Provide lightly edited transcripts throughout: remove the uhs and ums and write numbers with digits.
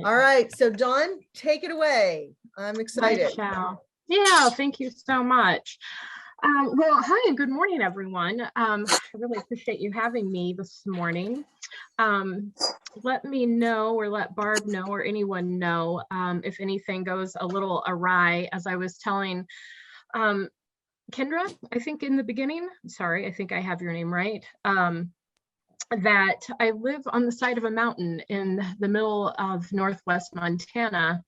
All right, so Dawn, take it away. I'm excited. Yeah, thank you so much. Well, hi and good morning, everyone. I really appreciate you having me this morning. Let me know, or let Barb know, or anyone know if anything goes a little awry. As I was telling Kendra, I think in the beginning, sorry, I think I have your name right, that I live on the side of a mountain in the middle of Northwest Montana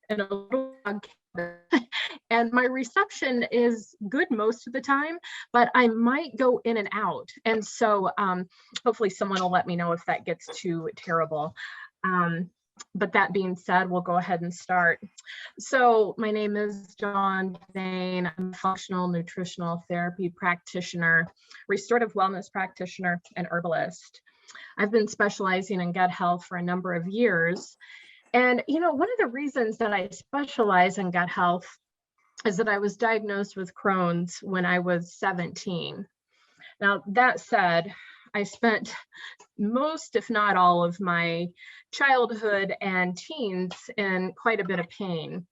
in a little log cabin. And my reception is good most of the time, but I might go in and out. And so hopefully someone will let me know if that gets too terrible. But that being said, we'll go ahead and start. So my name is Thain. I'm a functional nutritional therapy practitioner, restorative wellness practitioner, and herbalist. I've been specializing in gut health for a number of years. And, you know, one of the reasons that I specialize in gut health is that I was diagnosed with Crohn's when I was 17. Now, that said, I spent most, if not all, of my childhood and teens in quite a bit of pain.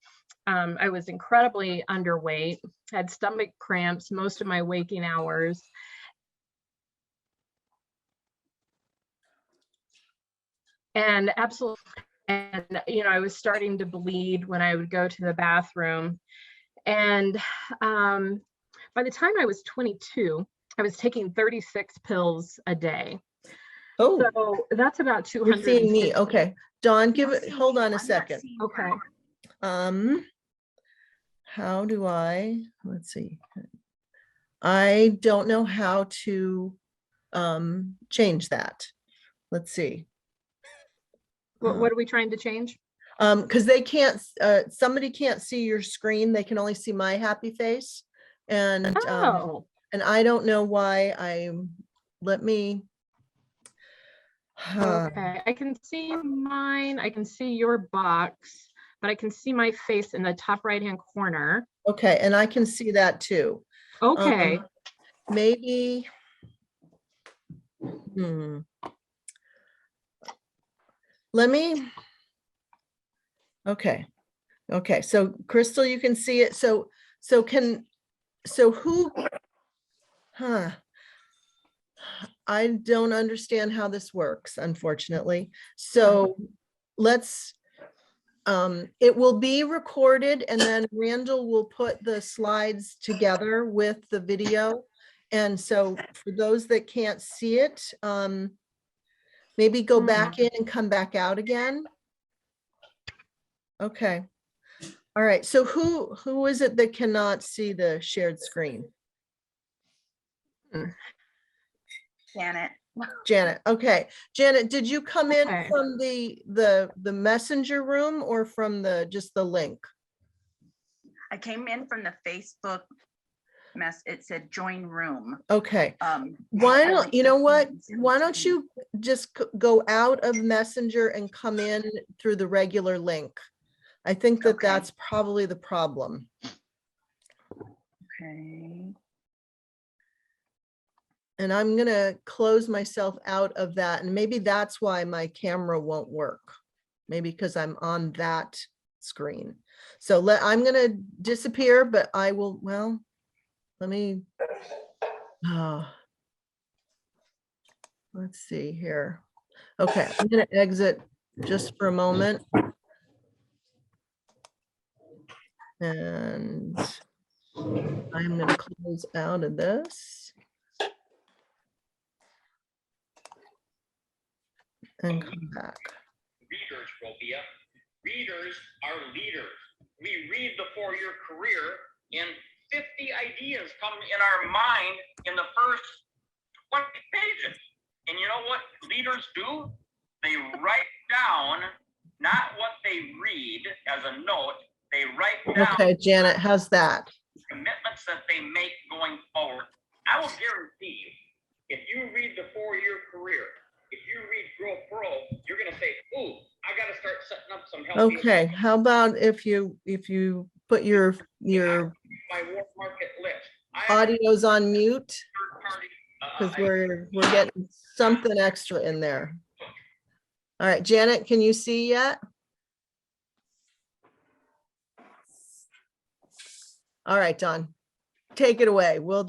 I was incredibly underweight, had stomach cramps most of my waking hours. And absolutely, and you know, I was starting to bleed when I would go to the bathroom. And by the time I was 22, I was taking 36 pills a day. Oh, so that's about 200. You're seeing me. Okay, Dawn, give it. Hold on a second. Okay. How do I? Let's see. I don't know how to change that. Let's see. What are we trying to change? Because they can't. Somebody can't see your screen. They can only see my happy face, and and I don't know why. Let me. Okay, I can see mine. I can see your box, but I can see my face in the top right-hand corner. Okay, and I can see that too. Okay. Maybe. Let me. Okay. Okay. So Crystal, you can see it. So who? I don't understand how this works, unfortunately. So let's. It will be recorded, and then Randall will put the slides together with the video. And so for those that can't see it, maybe go back in and come back out again. Okay. All right. So who is it that cannot see the shared screen? Janet. Janet. Okay. Janet, did you come in from the messenger room or from just the link? I came in from the Facebook mess. It said join room. Okay. Why don't you know what? Why don't you just go out of Messenger and come in through the regular link? I think that that's probably the problem. Okay. And I'm going to close myself out of that. And maybe that's why my camera won't work. Maybe because I'm on that screen. So I'm going to disappear, but I will, well, let me, let's see here. Okay, I'm going to exit just for a moment. And I'm going to close out of this. And come back. Readers, Robia. Readers are leaders. We read the 4-year career, and 50 ideas come in our mind in the first 20 pages. And you know what leaders do? They write down not what they read as a note, they write down. Okay, Janet, how's that? Commitments that they make going forward. I will guarantee you, if you read the 4-year career, if you read Grow Pro, you're going to say, "Ooh, I got to start setting up some healthy." Okay, how about if you put your my work market list. Audio's on mute because we're getting something extra in there. All right, Janet, can you see yet? All right, Dawn, take it away. We'll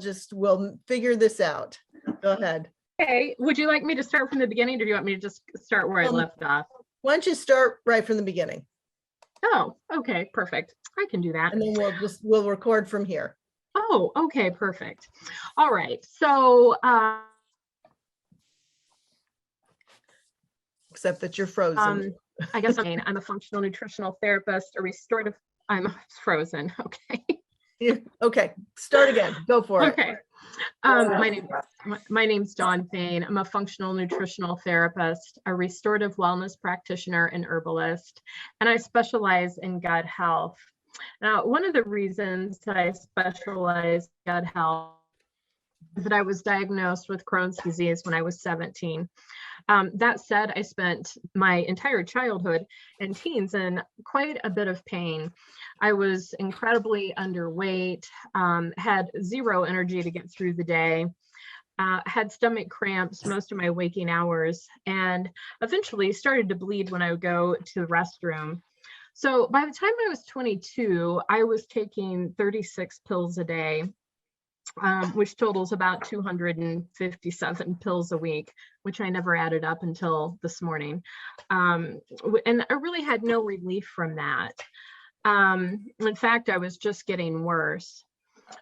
figure this out. Go ahead. Okay, would you like me to start from the beginning or do you want me to just start where I left off? Why don't you start right from the beginning? Oh, okay, perfect. I can do that. And then we'll record from here. Oh, okay, perfect. All right, so Except that you're frozen. I guess I'm a functional nutritional therapist, a restorative, I'm frozen, okay. Okay, start again. Go for it. Okay. My name's Dawn Thain. I'm a functional nutritional therapist, a restorative wellness practitioner and herbalist, and I specialize in gut health. Now, one of the reasons that I specialize in gut health is that I was diagnosed with Crohn's disease when I was 17. That said, I spent my entire childhood and teens in quite a bit of pain. I was incredibly underweight, had zero energy to get through the day, had stomach cramps most of my waking hours, and eventually started to bleed when I would go to the restroom. So by the time I was 22, I was taking 36 pills a day, which totals about 257 pills a week, which I never added up until this morning. And I really had no relief from that. In fact, I was just getting worse.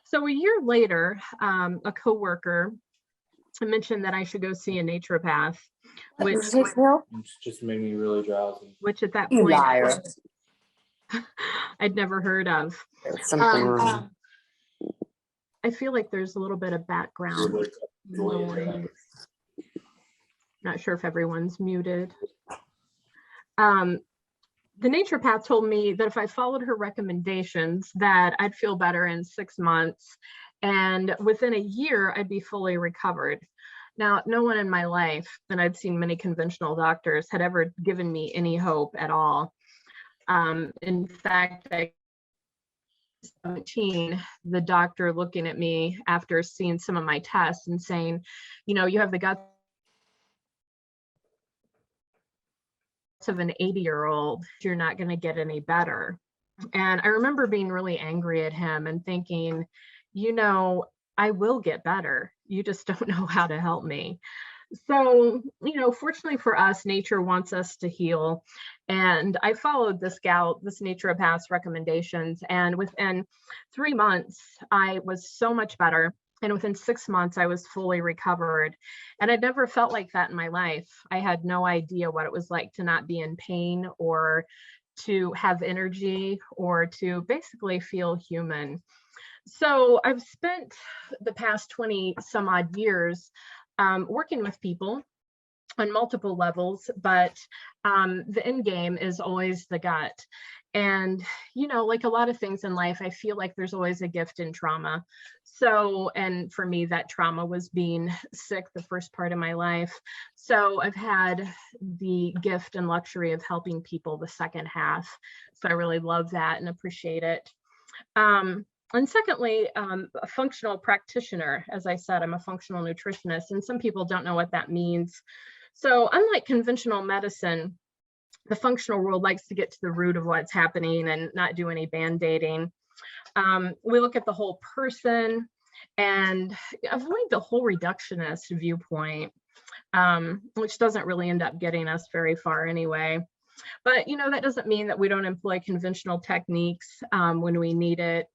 So a year later, a coworker mentioned that I should go see a naturopath, which just made me really drowsy. which at that You point liar. I'd never heard of. There's something wrong. I feel like there's a little bit of background noise. Not sure if everyone's muted. The naturopath told me that if I followed her recommendations that I'd feel better in 6 months, and within a year I'd be fully recovered. Now, no one in my life, and I'd seen many conventional doctors, had ever given me any hope at all. In fact, I 17, the doctor looking at me after seeing some of my tests and saying, you know, you have the guts of an 80-year-old, you're not going to get any better. And I remember being really angry at him and thinking, you know, I will get better. You just don't know how to help me. So, you know, fortunately for us, nature wants us to heal. And I followed this naturopath's recommendations. And within 3 months, I was so much better. And within 6 months, I was fully recovered. And I'd never felt like that in my life. I had no idea what it was like to not be in pain or to have energy or to basically feel human. So I've spent the past 20 some odd years working with people on multiple levels, but the end game is always the gut. And, you know, like a lot of things in life, I feel like there's always a gift in trauma. So, and for me, that trauma was being sick the first part of my life. So I've had the gift and luxury of helping people the second half. So I really love that and appreciate it. And secondly, a functional practitioner. As I said, I'm a functional nutritionist, and some people don't know what that means. So unlike conventional medicine, the functional world likes to get to the root of what's happening and not do any band-aiding. We look at the whole person and avoid the whole reductionist viewpoint, which doesn't really end up getting us very far anyway. But, you know, that doesn't mean that we don't employ conventional techniques when we need it.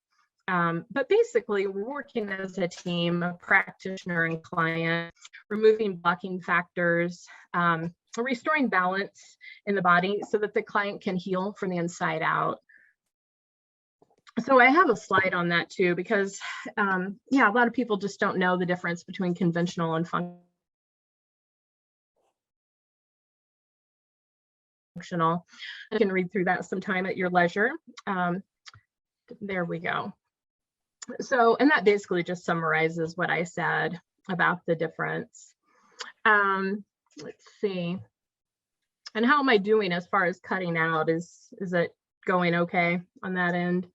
But basically, we're working as a team, a practitioner and client, removing blocking factors, restoring balance in the body so that the client can heal from the inside out. So I have a slide on that too, because yeah, a lot of people just don't know the difference between conventional and functional. You can read through that sometime at your leisure. There we go. So, and that basically just summarizes what I said about the difference. Let's see. And how am I doing as far as cutting out? Is it going okay on that end?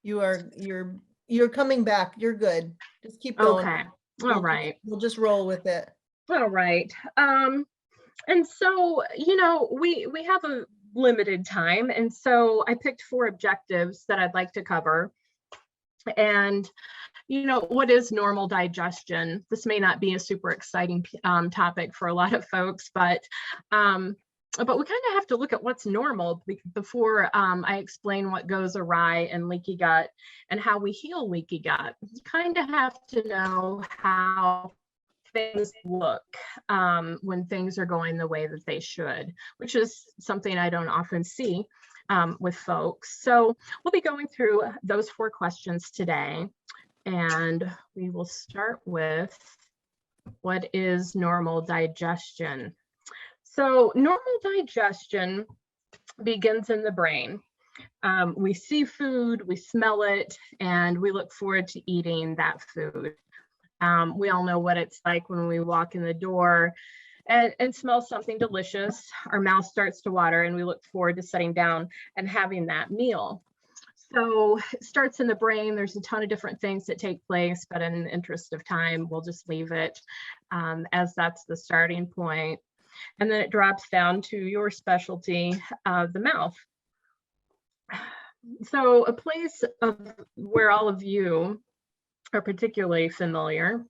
You're coming back. You're good. Just keep going. Okay. All right. We'll just roll with it. All right. And so, you know, we have limited time. And so I picked 4 objectives that I'd like to cover. And, you know, what is normal digestion? This may not be a super exciting topic for a lot of folks, but we kind of have to look at what's normal before I explain what goes awry in leaky gut and how we heal leaky gut. You kind of have to know how things look when things are going the way that they should, which is something I don't often see with folks. So we'll be going through those 4 questions today, and we will start with what is normal digestion. So normal digestion begins in the brain. We see food, we smell it, and we look forward to eating that food. We all know what it's like when we walk in the door and smell something delicious. Our mouth starts to water and we look forward to sitting down and having that meal. So it starts in the brain. There's a ton of different things that take place, but in the interest of time, we'll just leave it as that's the starting point. And then it drops down to your specialty, the mouth. So a place where all of you are particularly familiar.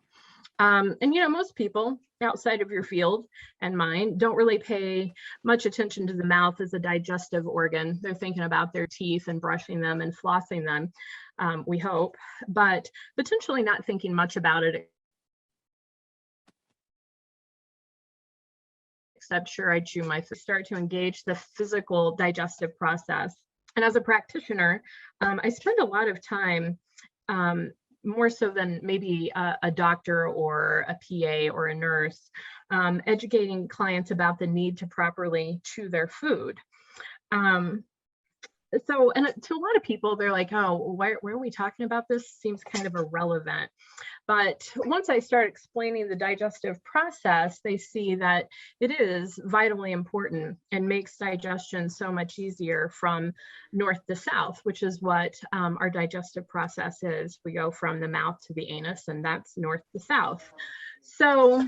And, you know, most people outside of your field and mine don't really pay much attention to the mouth as a digestive organ. They're thinking about their teeth and brushing them and flossing them, we hope, but potentially not thinking much about it. Except sure, I chew my food, start to engage the physical digestive process. And as a practitioner, I spend a lot of time, more so than maybe a doctor or a PA or a nurse, educating clients about the need to properly chew their food. So, and to a lot of people, they're like, oh, why are we talking about this? Seems kind of irrelevant. But once I start explaining the digestive process, they see that it is vitally important and makes digestion so much easier from north to south, which is what our digestive process is. We go from the mouth to the anus, and that's north to south. So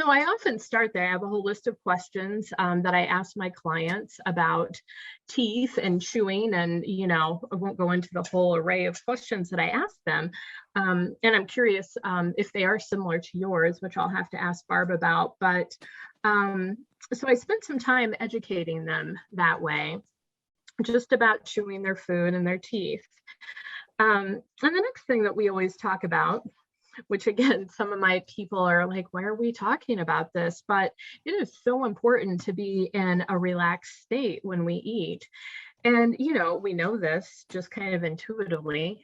I often start there. I have a whole list of questions that I ask my clients about teeth and chewing, and, you know, I won't go into the whole array of questions that I ask them. And I'm curious if they are similar to yours, which I'll have to ask Barb about. But so I spent some time educating them that way, just about chewing their food and their teeth. And the next thing that we always talk about, which again, some of my people are like, why are we talking about this? But it is so important to be in a relaxed state when we eat. And, you know, we know this just kind of intuitively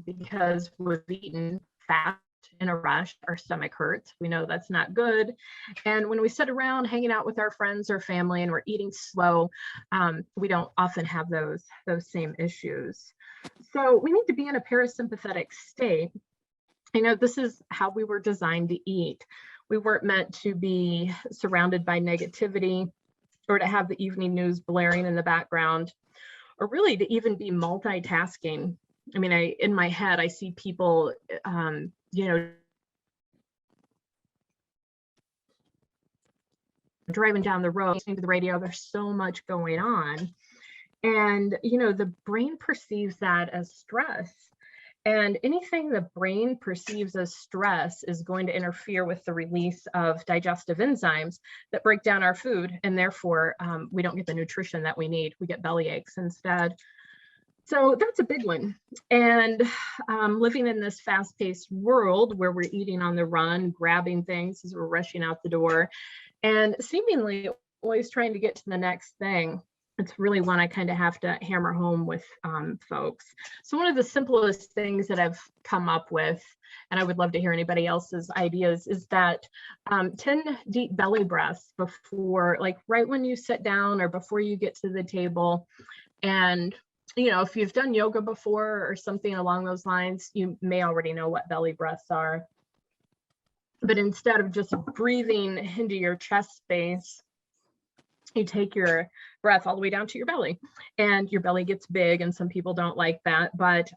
because we've eaten fast in a rush, our stomach hurts. We know that's not good. And when we sit around hanging out with our friends or family and we're eating slow, we don't often have those same issues. So we need to be in a parasympathetic state. You know, this is how we were designed to eat. We weren't meant to be surrounded by negativity or to have the evening news blaring in the background, or really to even be multitasking. I mean, in my head, I see people, you know, driving down the road, listening to the radio. There's so much going on. And, you know, the brain perceives that as stress. And anything the brain perceives as stress is going to interfere with the release of digestive enzymes that break down our food. And therefore, we don't get the nutrition that we need. We get belly aches instead. So that's a big one. And living in this fast-paced world where we're eating on the run, grabbing things as we're rushing out the door, and seemingly always trying to get to the next thing. It's really one I kind of have to hammer home with folks. So one of the simplest things that I've come up with, and I would love to hear anybody else's ideas, is that 10 deep belly breaths before, like right when you sit down or before you get to the table. And, you know, if you've done yoga before or something along those lines, you may already know what belly breaths are. But instead of just breathing into your chest space, you take your breath all the way down to your belly, and your belly gets big, and some people don't like that, but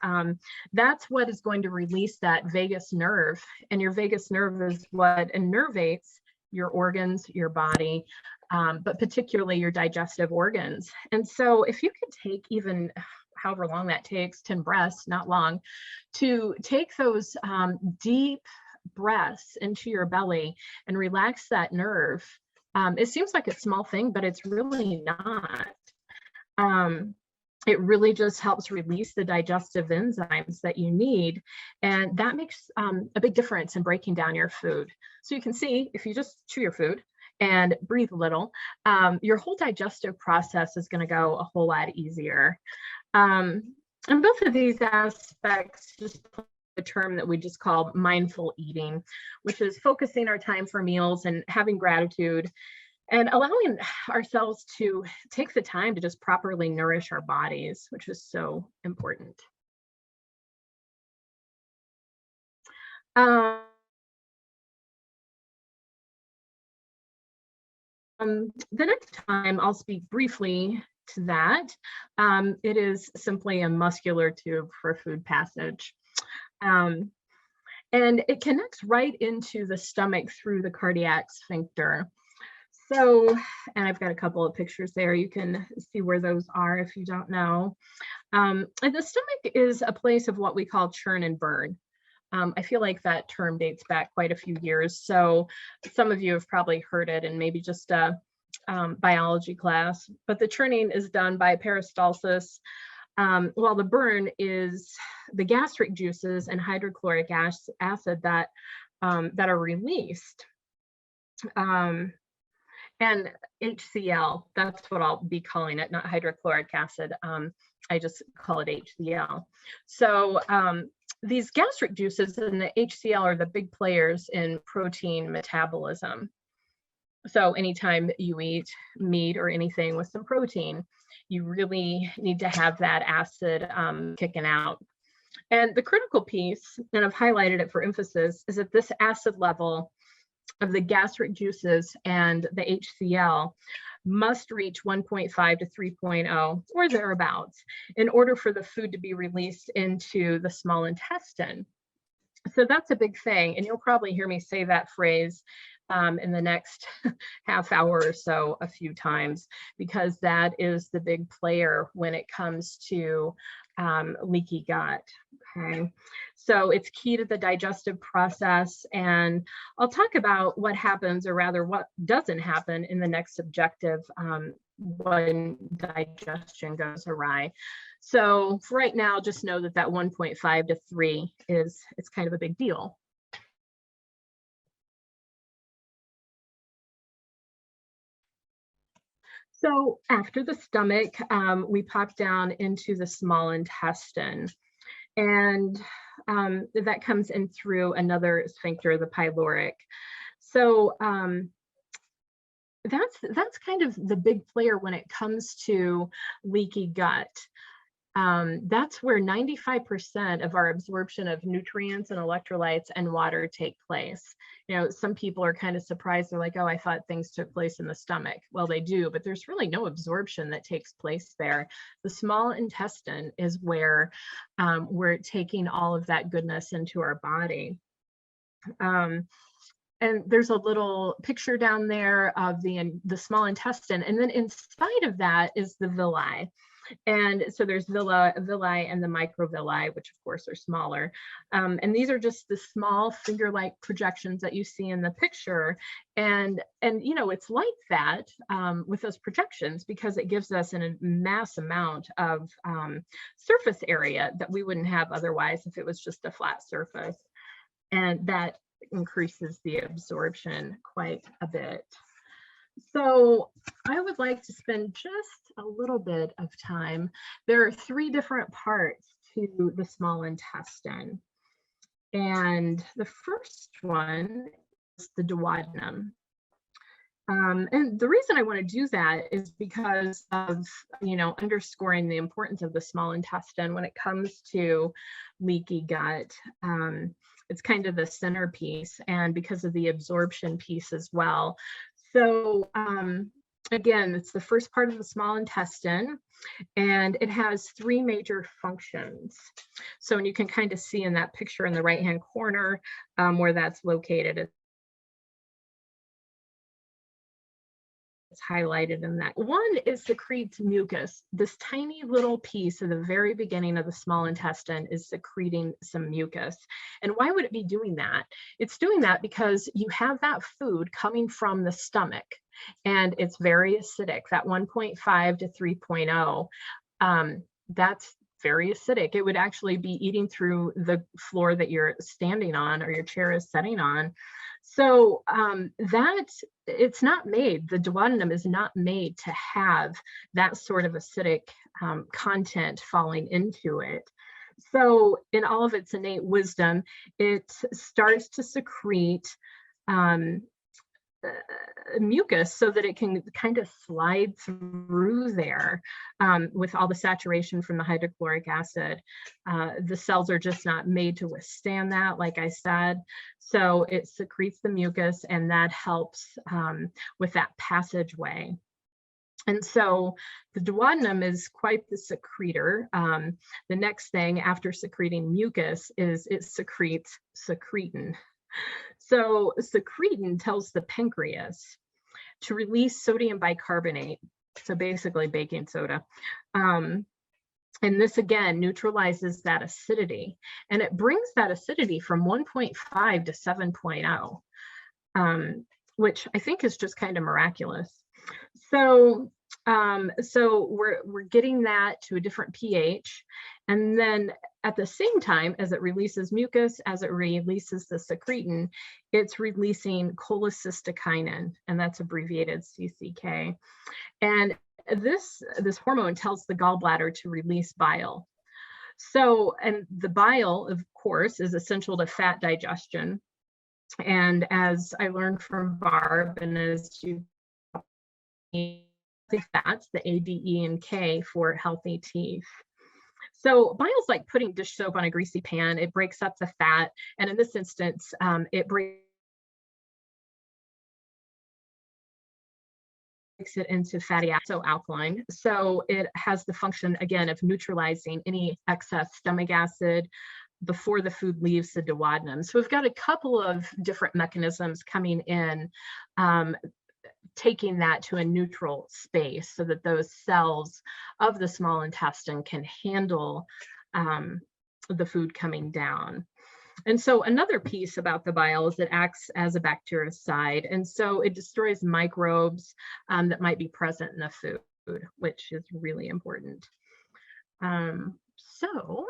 that's what is going to release that vagus nerve. And your vagus nerve is what innervates your organs, your body, but particularly your digestive organs. And so if you could take even however long that takes, 10 breaths, not long, to take those deep breaths into your belly and relax that nerve. It seems like a small thing, but it's really not. It really just helps release the digestive enzymes that you need. And that makes a big difference in breaking down your food. So you can see if you just chew your food and breathe a little, your whole digestive process is going to go a whole lot easier. And both of these aspects just a term that we just call mindful eating, which is focusing our time for meals and having gratitude and allowing ourselves to take the time to just properly nourish our bodies, which is so important. The next time I'll speak briefly to that. It is simply a muscular tube for food passage. And it connects right into the stomach through the cardiac sphincter. So, and I've got a couple of pictures there. You can see where those are if you don't know. And the stomach is a place of what we call churn and burn. I feel like that term dates back quite a few years. So some of you have probably heard it in maybe just a biology class, but the churning is done by peristalsis, while the burn is the gastric juices and hydrochloric acid that are released. And HCl, that's what I'll be calling it, not hydrochloric acid. I just call it HCl. So these gastric juices and the HCl are the big players in protein metabolism. So anytime you eat meat or anything with some protein, you really need to have that acid kicking out. And the critical piece, and I've highlighted it for emphasis, is that this acid level of the gastric juices and the HCl must reach 1.5 to 3.0 or thereabouts in order for the food to be released into the small intestine. So that's a big thing. And you'll probably hear me say that phrase in the next half hour or so a few times, because that is the big player when it comes to leaky gut. Okay, so it's key to the digestive process, and I'll talk about what happens, or rather what doesn't happen in the next objective when digestion goes awry. So for right now, just know that 1.5 to 3 it's kind of a big deal. So after the stomach, we pop down into the small intestine, and that comes in through another sphincter, the pyloric. So that's kind of the big player when it comes to leaky gut. That's where 95% of our absorption of nutrients and electrolytes and water take place. You know, some people are kind of surprised. They're like, oh, I thought things took place in the stomach. Well, they do, but there's really no absorption that takes place there. The small intestine is where we're taking all of that goodness into our body. And there's a little picture down there of the small intestine. And then inside of that is the villi. And so there's villi and the microvilli, which of course are smaller. And these are just the small finger-like projections that you see in the picture. And you know, it's like that with those projections because it gives us a mass amount of surface area that we wouldn't have otherwise if it was just a flat surface. And that increases the absorption quite a bit. So I would like to spend just a little bit of time. There are 3 different parts to the small intestine. And the first one is the duodenum. And the reason I want to do that is because of, you know, underscoring the importance of the small intestine when it comes to leaky gut. It's kind of the centerpiece, and because of the absorption piece as well. So again, it's the first part of the small intestine, and it has 3 major functions. So, and you can kind of see in that picture in the right-hand corner where that's located. highlighted in that. One is secretes mucus. This tiny little piece at the very beginning of the small intestine is secreting some mucus. And why would it be doing that? It's doing that because you have that food coming from the stomach and it's very acidic, that 1.5 to 3.0. That's very acidic. It would actually be eating through the floor that you're standing on or your chair is sitting on. So that it's not made, the duodenum is not made to have that sort of acidic content falling into it. So in all of its innate wisdom, it starts to secrete mucus so that it can kind of slide through there with all the saturation from the hydrochloric acid. The cells are just not made to withstand that, like I said. So it secretes the mucus and that helps with that passageway. And so the duodenum is quite the secretor. The next thing after secreting mucus is it secretes secretin. So secretin tells the pancreas to release sodium bicarbonate, so basically baking soda. And this again neutralizes that acidity, and it brings that acidity from 1.5 to 7.0, which I think is just kind of miraculous. So we're getting that to a different pH, and then at the same time as it releases mucus, as it releases the secretin, it's releasing cholecystokinin, and that's abbreviated CCK. And this hormone tells the gallbladder to release bile. So, and the bile, of course, is essential to fat digestion. And as I learned from Barb, and as you fats, the A, D, E, and K for healthy teeth. So bile's like putting dish soap on a greasy pan. It breaks up the fat, and in this instance, it breaks it into fatty acid, so alkaline. So it has the function again of neutralizing any excess stomach acid before the food leaves the duodenum. So we've got a couple of different mechanisms coming in, taking that to a neutral space so that those cells of the small intestine can handle the food coming down. And so another piece about the bile is it acts as a bactericide. And so it destroys microbes that might be present in the food, which is really important. So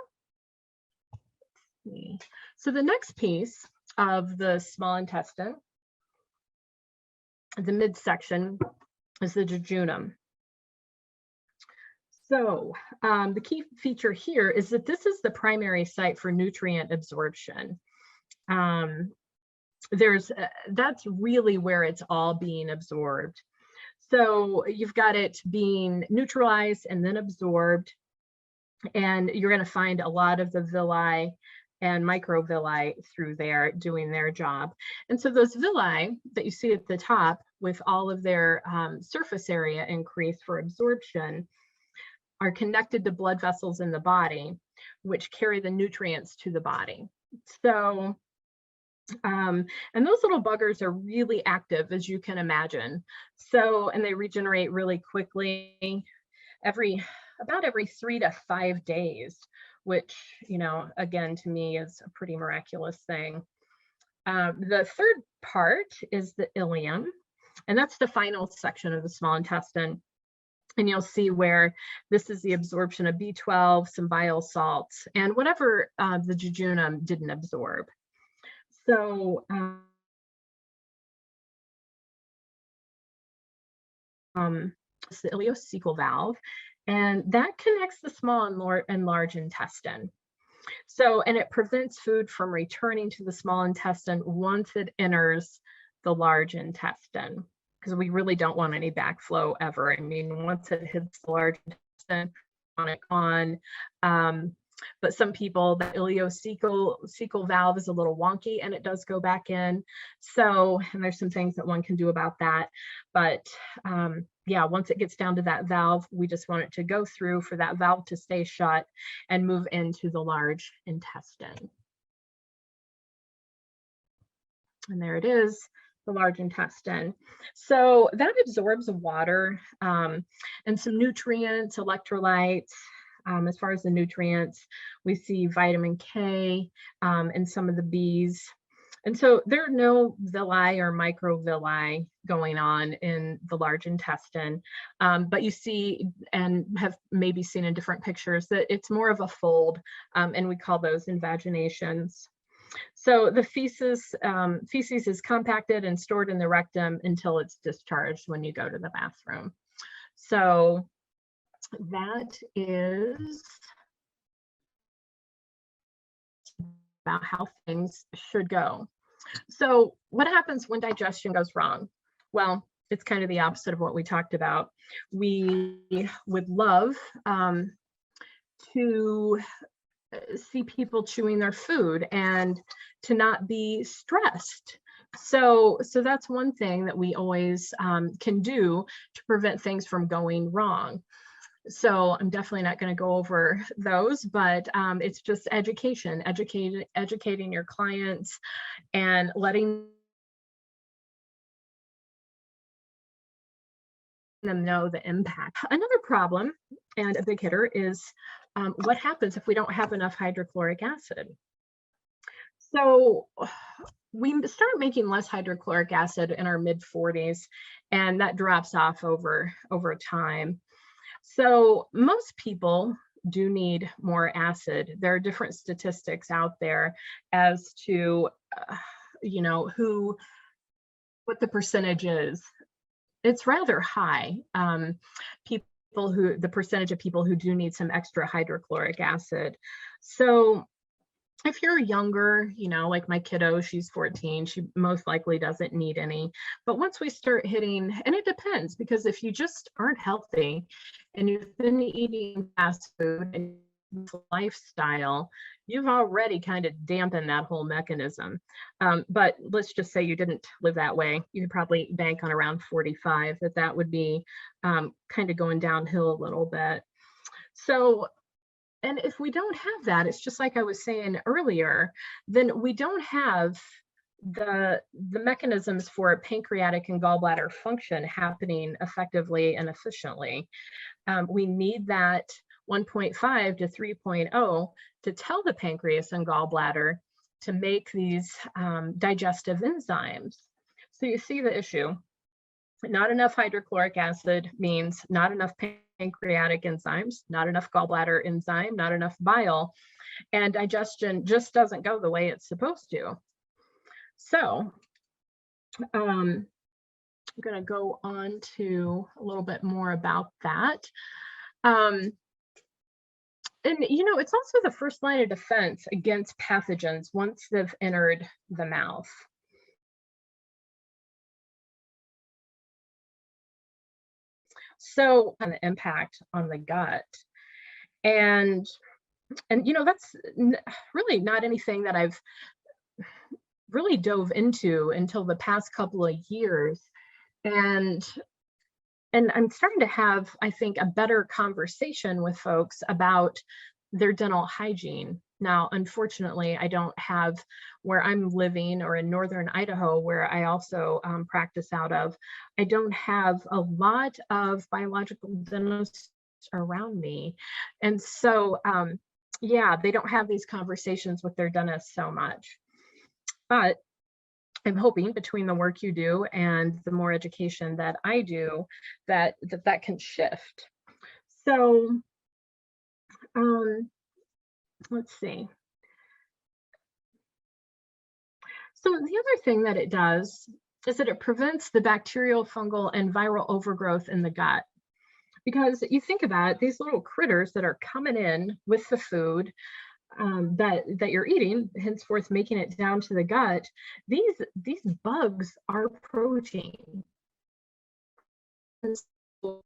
the next piece of the small intestine, the midsection, is the jejunum. So the key feature here is that this is the primary site for nutrient absorption. That's really where it's all being absorbed. So you've got it being neutralized and then absorbed, and you're going to find a lot of the villi and microvilli through there doing their job. And so those villi that you see at the top with all of their surface area increased for absorption are connected to blood vessels in the body, which carry the nutrients to the body. So, and those little buggers are really active, as you can imagine. So, and they regenerate really quickly about every 3 to 5 days, which, you know, again, to me is a pretty miraculous thing. The third part is the ileum, and that's the final section of the small intestine. And you'll see where this is the absorption of B12, some bile salts, and whatever the jejunum didn't absorb. So it's the ileocecal valve, and that connects the small and large intestine. So, and it prevents food from returning to the small intestine once it enters the large intestine, because we really don't want any backflow ever. I mean, once it hits the large intestine, on it on. But some people, the ileocecal valve is a little wonky and it does go back in. So, and there's some things that one can do about that. But yeah, once it gets down to that valve, we just want it to go through for that valve to stay shut and move into the large intestine. And there it is. the large intestine. So that absorbs water and some nutrients, electrolytes. As far as the nutrients, we see vitamin K in some of the Bs. And so there are no villi or microvilli going on in the large intestine, but you see and have maybe seen in different pictures that it's more of a fold, and we call those invaginations. So the feces is compacted and stored in the rectum until it's discharged when you go to the bathroom. So that is about how things should go. So what happens when digestion goes wrong? Well, it's kind of the opposite of what we talked about. We would love to see people chewing their food and to not be stressed. So that's one thing that we always can do to prevent things from going wrong. So I'm definitely not going to go over those, but it's just education, educating your clients and letting them know the impact. Another problem and a big hitter is what happens if we don't have enough hydrochloric acid? So we start making less hydrochloric acid in our mid-40s, and that drops off over time. So most people do need more acid. There are different statistics out there as to, what the percentage is. It's rather high. The percentage of people who do need some extra hydrochloric acid. So if you're younger, like my kiddo, she's 14, she most likely doesn't need any. But once we start hitting, and it depends, because if you just aren't healthy and you've been eating fast food and lifestyle, you've already kind of dampened that whole mechanism. But let's just say you didn't live that way. You could probably bank on around 45, that would be kind of going downhill a little bit. So, and if we don't have that, it's just like I was saying earlier, then we don't have the mechanisms for pancreatic and gallbladder function happening effectively and efficiently. We need that 1.5 to 3.0 to tell the pancreas and gallbladder to make these digestive enzymes. So you see the issue. Not enough hydrochloric acid means not enough pancreatic enzymes, not enough gallbladder enzyme, not enough bile, and digestion just doesn't go the way it's supposed to. So I'm going to go on to a little bit more about that. And it's also the first line of defense against pathogens once they've entered the mouth. So, an impact on the gut, and that's really not anything that I've really dove into until the past couple of years, and I'm starting to have, I think, a better conversation with folks about their dental hygiene. Now, unfortunately, I don't have, where I'm living or in northern Idaho, where I also practice out of, I don't have a lot of biological dentists around me. And so, they don't have these conversations with their dentists so much. But I'm hoping between the work you do and the more education that I do, that can shift. So, let's see. So the other thing that it does is that it prevents the bacterial, fungal, and viral overgrowth in the gut. Because you think about it, these little critters that are coming in with the food that you're eating, henceforth making it down to the gut, these bugs are protein. And so,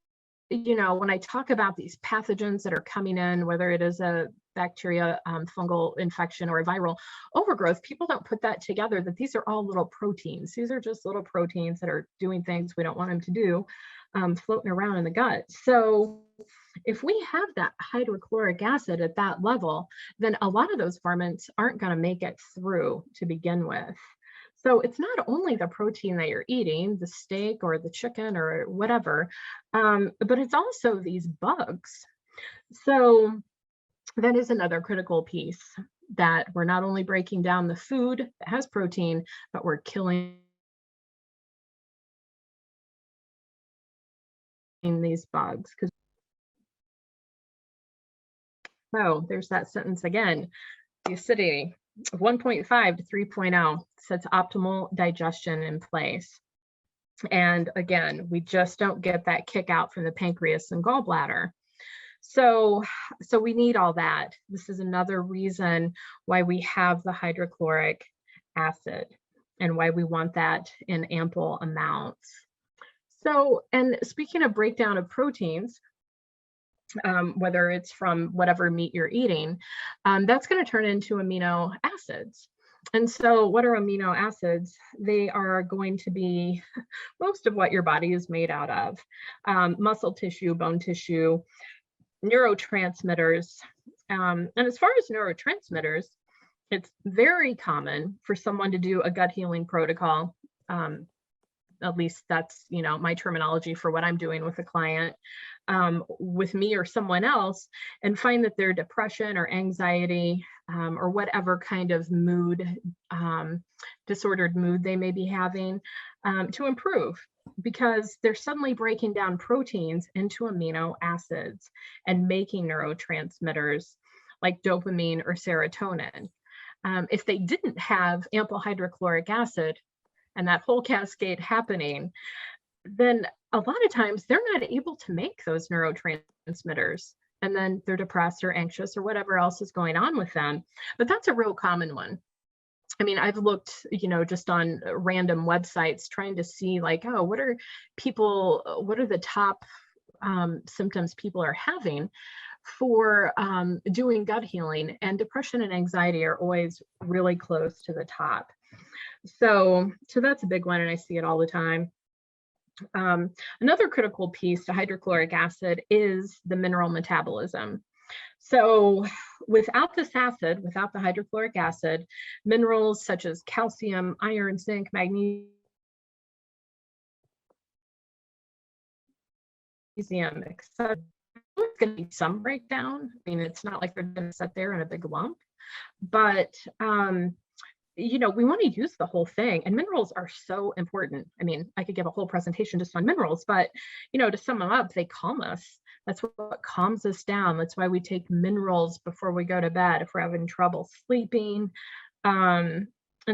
when I talk about these pathogens that are coming in, whether it is a bacteria, fungal infection, or a viral overgrowth, people don't put that together, that these are all little proteins. These are just little proteins that are doing things we don't want them to do, floating around in the gut. So if we have that hydrochloric acid at that level, then a lot of those varmints aren't going to make it through to begin with. So it's not only the protein that you're eating, the steak or the chicken or whatever, but it's also these bugs. So that is another critical piece, that we're not only breaking down the food that has protein, but we're killing these bugs. So there's that sentence again. The acidity of 1.5 to 3.0 sets optimal digestion in place. And again, we just don't get that kick out from the pancreas and gallbladder. So we need all that. This is another reason why we have the hydrochloric acid and why we want that in ample amounts. So, and speaking of breakdown of proteins, whether it's from whatever meat you're eating, that's going to turn into amino acids. And so what are amino acids? They are going to be most of what your body is made out of. Muscle tissue, bone tissue, neurotransmitters. And as far as neurotransmitters, it's very common for someone to do a gut healing protocol. At least that's, my terminology for what I'm doing with a client, with me or someone else, and find that their depression or anxiety or whatever kind of mood, disordered mood they may be having, to improve, because they're suddenly breaking down proteins into amino acids and making neurotransmitters like dopamine or serotonin. If they didn't have ample hydrochloric acid and that whole cascade happening, then a lot of times they're not able to make those neurotransmitters. And then they're depressed or anxious or whatever else is going on with them. But that's a real common one. I mean, I've looked, just on random websites trying to see like, oh, what are the top symptoms people are having for doing gut healing, and depression and anxiety are always really close to the top. So that's a big one, and I see it all the time. Another critical piece to hydrochloric acid is the mineral metabolism. So without this acid, without the hydrochloric acid, minerals such as calcium, iron, zinc, magnesium, etc., there's going to be some breakdown. I mean, it's not like they're going to sit there in a big lump, but we want to use the whole thing, and minerals are so important. I mean, I could give a whole presentation just on minerals, but to sum them up, they calm us. That's what calms us down. That's why we take minerals before we go to bed if we're having trouble sleeping. And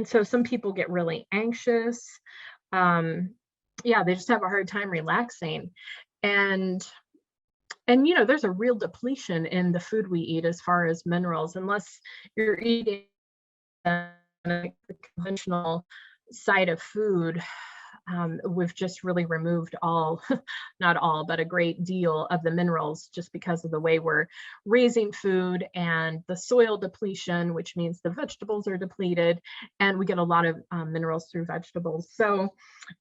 so some people get really anxious. They just have a hard time relaxing. And there's a real depletion in the food we eat as far as minerals, unless you're eating the conventional side of food. We've just really removed not all, but a great deal of the minerals, just because of the way we're raising food and the soil depletion, which means the vegetables are depleted, and we get a lot of minerals through vegetables. So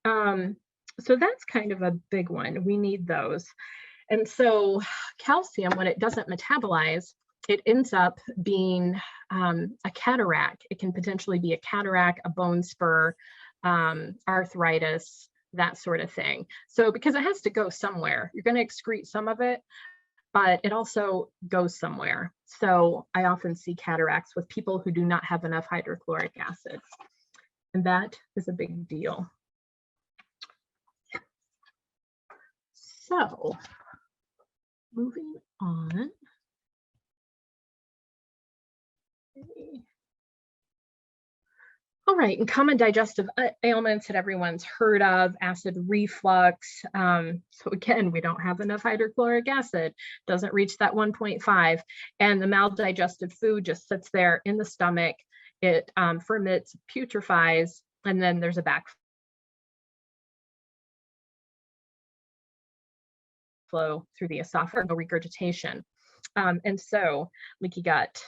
that's kind of a big one. We need those. And so calcium, when it doesn't metabolize, it ends up being a cataract. It can potentially be a cataract, a bone spur, arthritis, that sort of thing. So because it has to go somewhere, you're going to excrete some of it, but it also goes somewhere. So I often see cataracts with people who do not have enough hydrochloric acid, and that is a big deal. So moving on. All right, and common digestive ailments that everyone's heard of, acid reflux. So again, we don't have enough hydrochloric acid, doesn't reach that 1.5, and the maldigested food just sits there in the stomach. It ferments, putrefies, and then there's a backflow through the esophagus, regurgitation. And so leaky gut,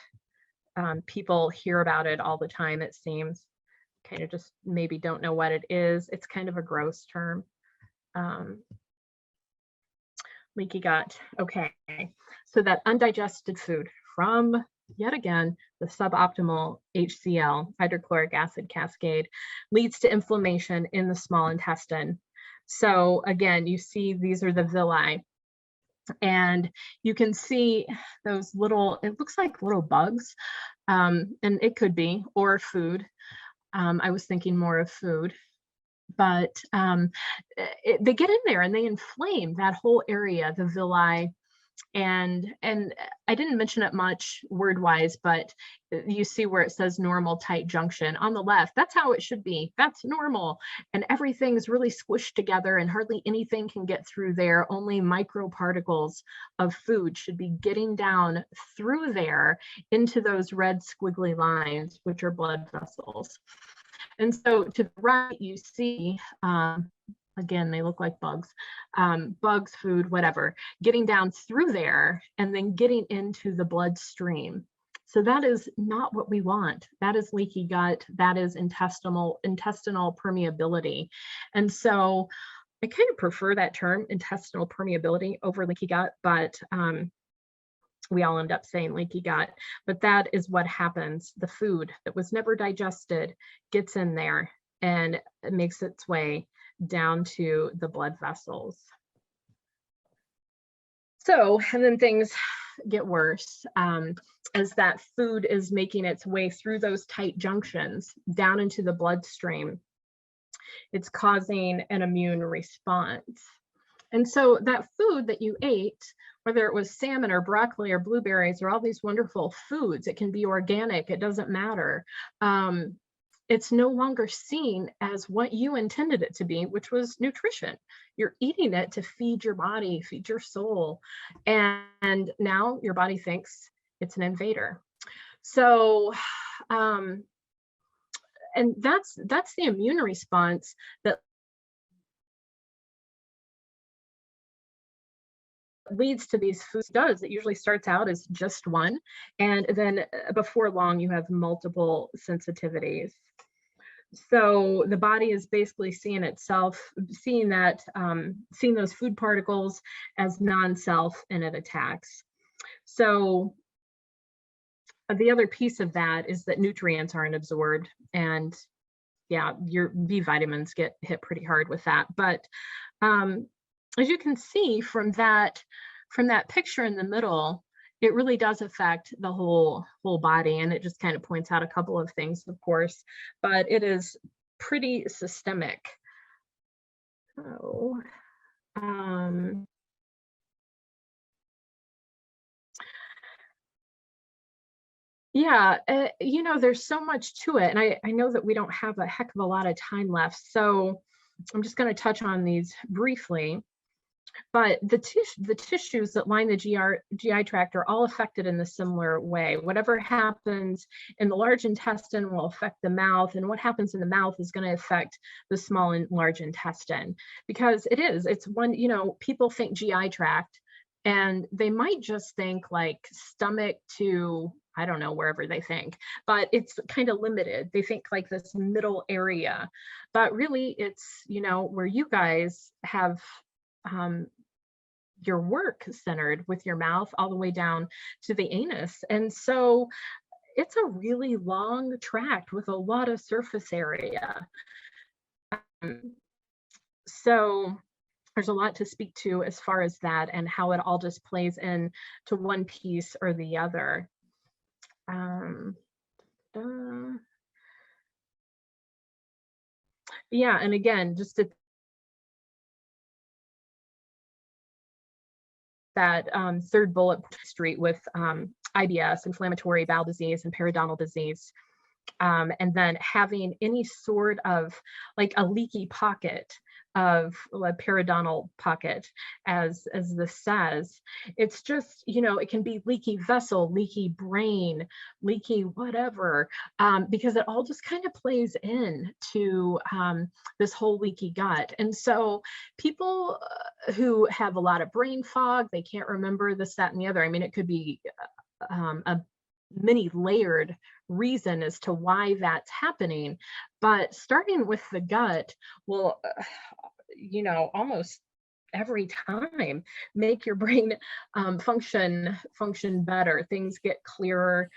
people hear about it all the time, it seems. Kind of just maybe don't know what it is. It's kind of a gross term. Leaky gut. Okay, so that undigested food from yet again, the suboptimal HCl, hydrochloric acid cascade, leads to inflammation in the small intestine. So again, you see these are the villi. And you can see those little, it looks like little bugs, and it could be, or food. I was thinking more of food, but they get in there and they inflame that whole area, the villi. And I didn't mention it much word wise, but you see where it says normal tight junction on the left. That's how it should be. That's normal. And everything's really squished together and hardly anything can get through there. Only microparticles of food should be getting down through there into those red squiggly lines, which are blood vessels. And so to the right, you see, again, they look like bugs, bugs, food, whatever, getting down through there and then getting into the bloodstream. So that is not what we want. That is leaky gut. That is intestinal permeability. And so I kind of prefer that term, intestinal permeability, over leaky gut, but we all end up saying leaky gut, but that is what happens. The food that was never digested gets in there and it makes its way down to the blood vessels. So, and then things get worse as that food is making its way through those tight junctions down into the bloodstream. It's causing an immune response. And so that food that you ate, whether it was salmon or broccoli or blueberries or all these wonderful foods, it can be organic, it doesn't matter. It's no longer seen as what you intended it to be, which was nutrition. You're eating it to feed your body, feed your soul. And now your body thinks it's an invader. So, and that's the immune response that leads to these foods does. It usually starts out as just one, and then before long you have multiple sensitivities. So the body is basically seeing itself, seeing those food particles as non-self, and it attacks. So the other piece of that is that nutrients aren't absorbed, and yeah, your B vitamins get hit pretty hard with that. But as you can see from that picture in the middle, it really does affect the whole body, and it just kind of points out a couple of things, of course, but it is pretty systemic. Oh, yeah, you know, there's so much to it, and I know that we don't have a heck of a lot of time left, so I'm just going to touch on these briefly. But the tissues that line the GI tract are all affected in a similar way. Whatever happens in the large intestine will affect the mouth, and what happens in the mouth is going to affect the small and large intestine, because it's one, you know, people think GI tract and they might just think like stomach to, I don't know, wherever they think, but it's kind of limited. They think like this middle area, but really it's, you know, where you guys have your work centered with your mouth all the way down to the anus. And so it's a really long tract with a lot of surface area. So there's a lot to speak to as far as that and how it all just plays in to one piece or the other. Yeah, and again, just to that third bullet street with IBS, inflammatory bowel disease, and periodontal disease. And then having any sort of like a leaky pocket of a periodontal pocket, as this says, it's just, you know, it can be leaky vessel, leaky brain, leaky whatever, because it all just kind of plays in to this whole leaky gut. And so people who have a lot of brain fog, they can't remember this, that, and the other. I mean, it could be a many layered reason as to why that's happening, but starting with the gut will, you know, almost every time make your brain function better. Things get clearer.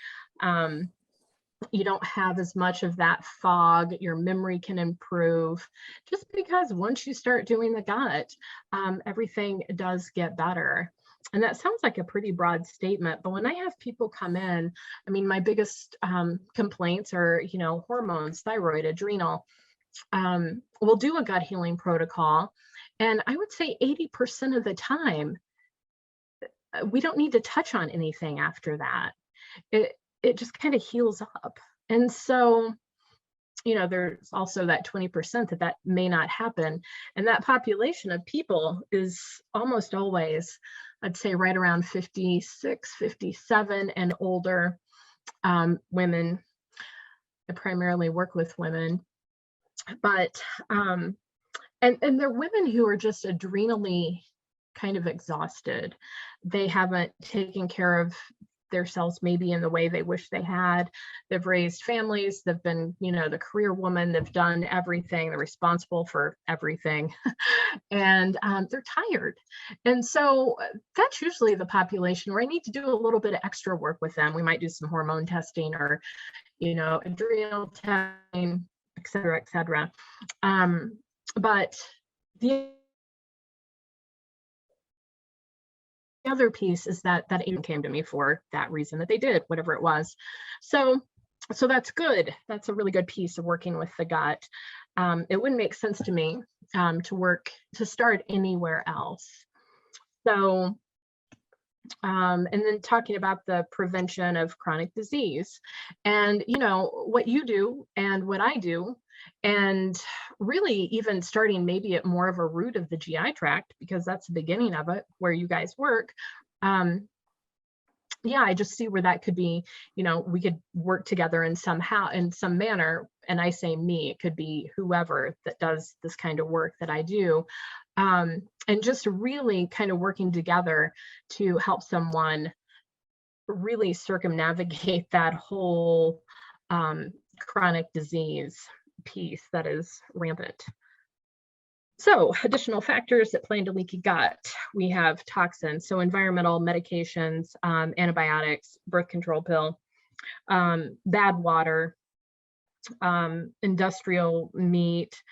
You don't have as much of that fog. Your memory can improve, just because once you start doing the gut, everything does get better. And that sounds like a pretty broad statement, but when I have people come in, I mean, my biggest complaints are, you know, hormones, thyroid, adrenal. We'll do a gut healing protocol, and I would say 80% of the time, we don't need to touch on anything after that. It just kind of heals up. And so, you know, there's also that 20% that may not happen. And that population of people is almost always, I'd say, right around 56, 57 and older women. I primarily work with women, but, and they're women who are just adrenally kind of exhausted. They haven't taken care of themselves maybe in the way they wish they had. They've raised families, they've been, you know, the career woman, they've done everything, they're responsible for everything. And they're tired. And so that's usually the population where I need to do a little bit of extra work with them. We might do some hormone testing or, you know, adrenal testing, et cetera, et cetera. But the other piece is that even came to me for that reason, that they did whatever it was. So that's good. That's a really good piece of working with the gut. It wouldn't make sense to me to start anywhere else. So, and then talking about the prevention of chronic disease, and, you know, what you do and what I do, and really even starting maybe at more of a root of the GI tract, because that's the beginning of it where you guys work. Yeah, I just see where that could be, you know, we could work together in some manner. And I say me, it could be whoever that does this kind of work that I do. And just really kind of working together to help someone really circumnavigate that whole chronic disease piece that is rampant. So additional factors that play into leaky gut, we have toxins, so environmental, medications, antibiotics, birth control pill, bad water, industrial meat,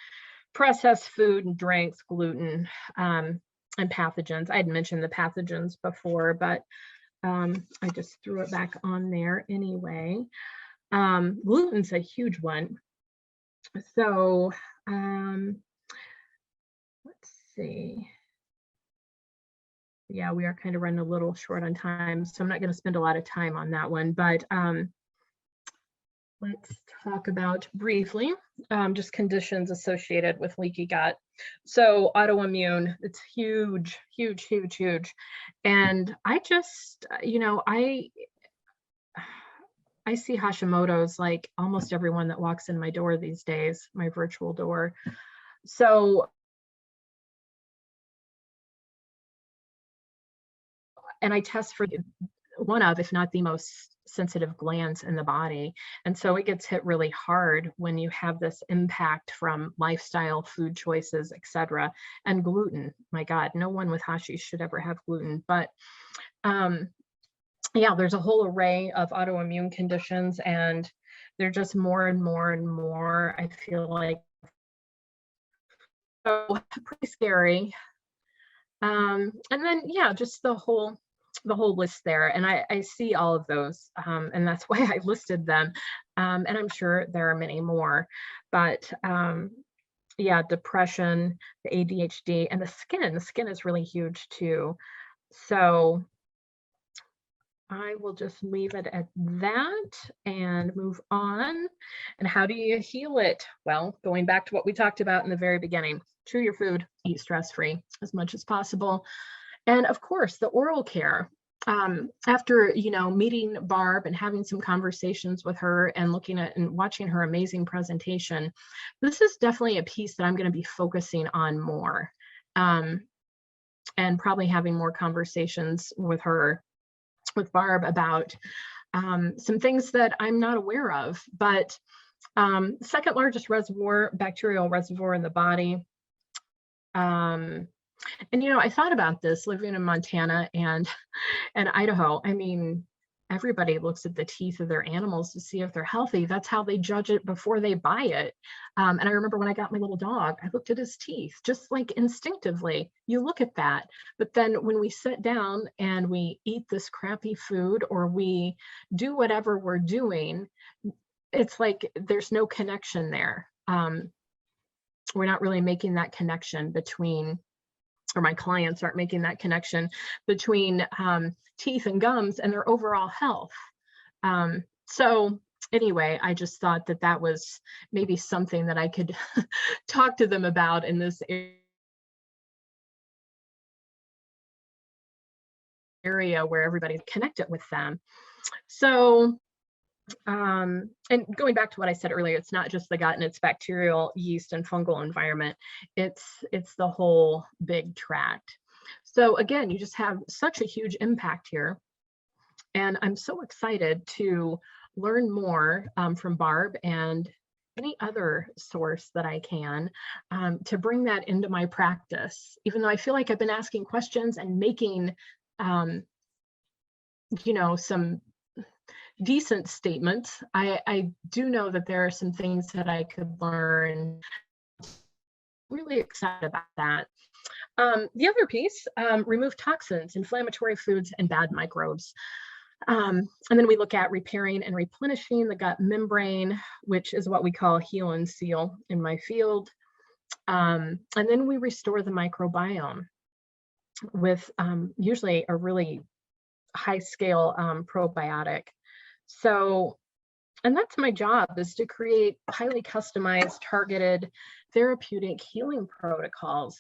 processed food and drinks, gluten, and pathogens. I had mentioned the pathogens before, but I just threw it back on there anyway. Gluten's a huge one. So let's see. Yeah, we are kind of running a little short on time, so I'm not going to spend a lot of time on that one, but let's talk about briefly just conditions associated with leaky gut. So autoimmune, it's huge, huge, huge, huge. And I just, you know, I see Hashimoto's like almost everyone that walks in my door these days, my virtual door. So, and I test for one of, if not the most sensitive glands in the body. And so it gets hit really hard when you have this impact from lifestyle, food choices, etc. And gluten, my God, no one with Hashi should ever have gluten. But yeah, there's a whole array of autoimmune conditions, and they're just more and more and more, I feel like. So pretty scary. And then, yeah, just the whole list there. And I see all of those, and that's why I listed them. And I'm sure there are many more, but yeah, depression, the ADHD, and the skin is really huge too. So I will just leave it at that and move on. And how do you heal it? Well, going back to what we talked about in the very beginning, chew your food, eat stress-free as much as possible. And of course, the oral care. After, you know, meeting Barb and having some conversations with her and looking at and watching her amazing presentation, this is definitely a piece that I'm going to be focusing on more, and probably having more conversations with Barb about some things that I'm not aware of. But second largest bacterial reservoir in the body. And, you know, I thought about this living in Montana and Idaho. I mean, everybody looks at the teeth of their animals to see if they're healthy. That's how they judge it before they buy it. And I remember when I got my little dog, I looked at his teeth, just like instinctively. You look at that. But then when we sit down and we eat this crappy food or we do whatever we're doing, it's like there's no connection there. We're not really making that connection between, or my clients aren't making that connection between teeth and gums and their overall health. So anyway, I just thought that that was maybe something that I could talk to them about in this area where everybody's connected with them. So, and going back to what I said earlier, it's not just the gut and its bacterial, yeast, and fungal environment. It's the whole big tract. So again, you just have such a huge impact here. And I'm so excited to learn more from Barb and any other source that I can to bring that into my practice, even though I feel like I've been asking questions and making, you know, some decent statements. I do know that there are some things that I could learn. Really excited about that. The other piece, remove toxins, inflammatory foods, and bad microbes. And then we look at repairing and replenishing the gut membrane, which is what we call heal and seal in my field. And then we restore the microbiome with usually a really high scale probiotic. So, and that's my job, is to create highly customized, targeted therapeutic healing protocols.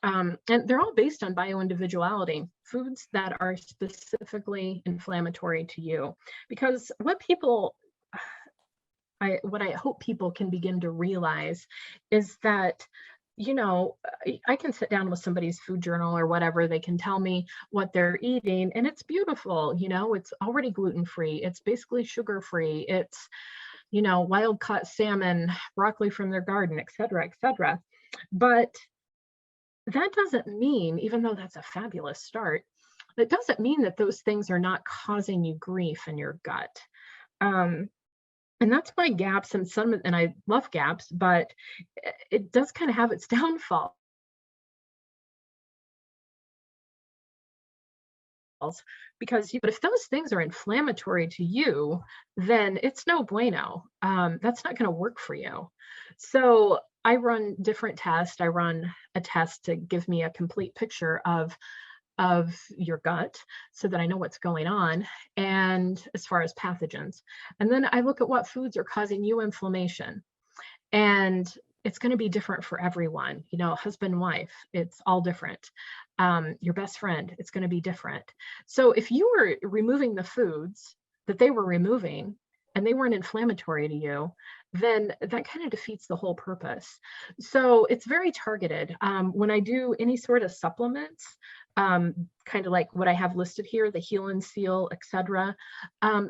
And they're all based on bioindividuality, foods that are specifically inflammatory to you. Because what I hope people can begin to realize is that, you know, I can sit down with somebody's food journal or whatever, they can tell me what they're eating, and it's beautiful, you know, it's already gluten-free, it's basically sugar-free, it's, you know, wild caught salmon, broccoli from their garden, et cetera, et cetera. But that doesn't mean, even though that's a fabulous start, that doesn't mean that those things are not causing you grief in your gut. And that's why GAPS and I love GAPS, but it does kind of have its downfall. Because but if those things are inflammatory to you, then it's no bueno. That's not going to work for you. So I run different tests. I run a test to give me a complete picture of your gut so that I know what's going on, and as far as pathogens. And then I look at what foods are causing you inflammation. And it's going to be different for everyone, you know, husband, wife, it's all different. Your best friend, it's going to be different. So if you were removing the foods that they were removing and they weren't inflammatory to you, then that kind of defeats the whole purpose. So it's very targeted. When I do any sort of supplements, kind of like what I have listed here, the Heal and Seal, etc.,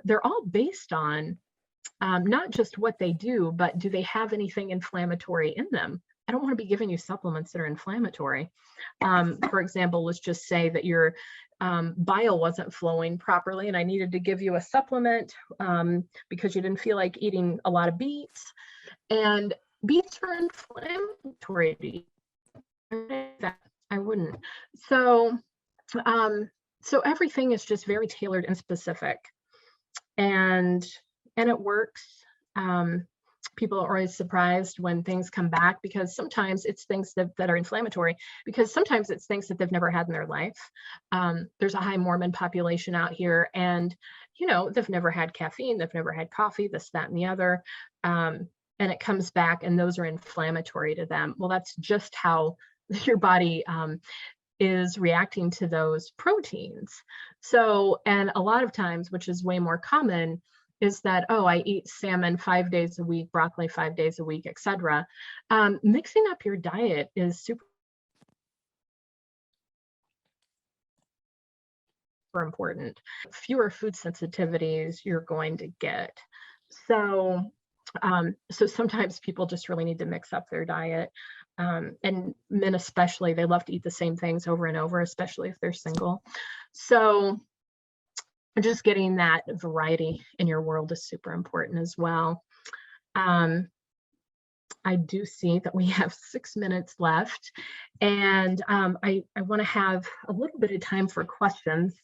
they're all based on not just what they do, but do they have anything inflammatory in them? I don't want to be giving you supplements that are inflammatory. For example, let's just say that your bile wasn't flowing properly and I needed to give you a supplement because you didn't feel like eating a lot of beets. And beets are inflammatory to eat. I wouldn't. So, so everything is just very tailored and specific. And it works. People are always surprised when things come back, because sometimes it's things that are inflammatory, because sometimes it's things that they've never had in their life. There's a high Mormon population out here, and, you know, they've never had caffeine, they've never had coffee, this, that, and the other. And it comes back and those are inflammatory to them. Well, that's just how your body is reacting to those proteins. So, and a lot of times, which is way more common, is that, oh, I eat salmon 5 days a week, broccoli 5 days a week, etc. Mixing up your diet is super important. Fewer food sensitivities you're going to get. So, so sometimes people just really need to mix up their diet. And men especially, they love to eat the same things over and over, especially if they're single. So just getting that variety in your world is super important as well. I do see that we have 6 minutes left, and I want to have a little bit of time for questions.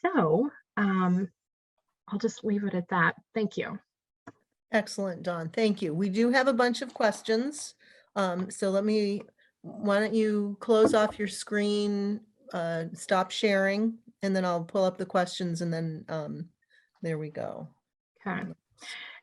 So I'll just leave it at that. Thank you. Excellent, Dawn. Thank you. We do have a bunch of questions. So why don't you close off your screen, stop sharing, and then I'll pull up the questions, and then there we go. Okay.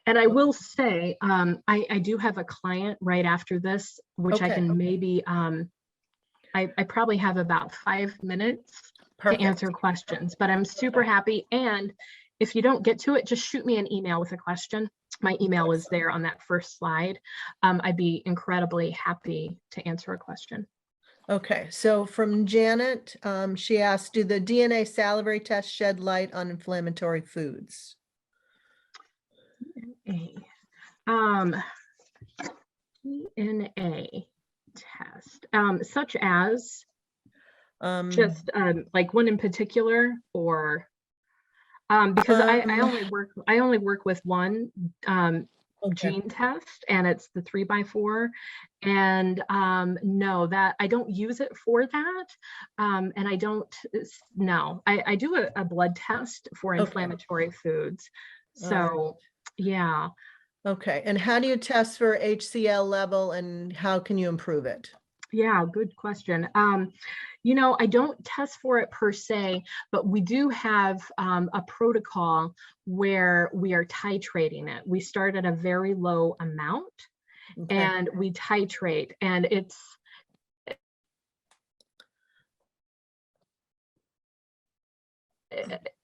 And I will say, I do have a client right after this, which I can maybe, I probably have about 5 minutes Perfect. to answer questions, but I'm super happy. And if you don't get to it, just shoot me an email with a question. My email is there on that first slide. I'd be incredibly happy to answer a question. Okay, so from Janet, she asked, do the DNA salivary tests shed light on inflammatory foods? DNA test, such as Just like one in particular, or because I only work with one gene test, and it's the 3x4, and no, that I don't use it for that, and I don't no, I do a blood test for inflammatory foods. So yeah. Okay, and how do you test for HCl level, and how can you improve it? Yeah, good question. You know, I don't test for it per se, but we do have a protocol where we are titrating it. We start at a very low amount and we titrate, and it's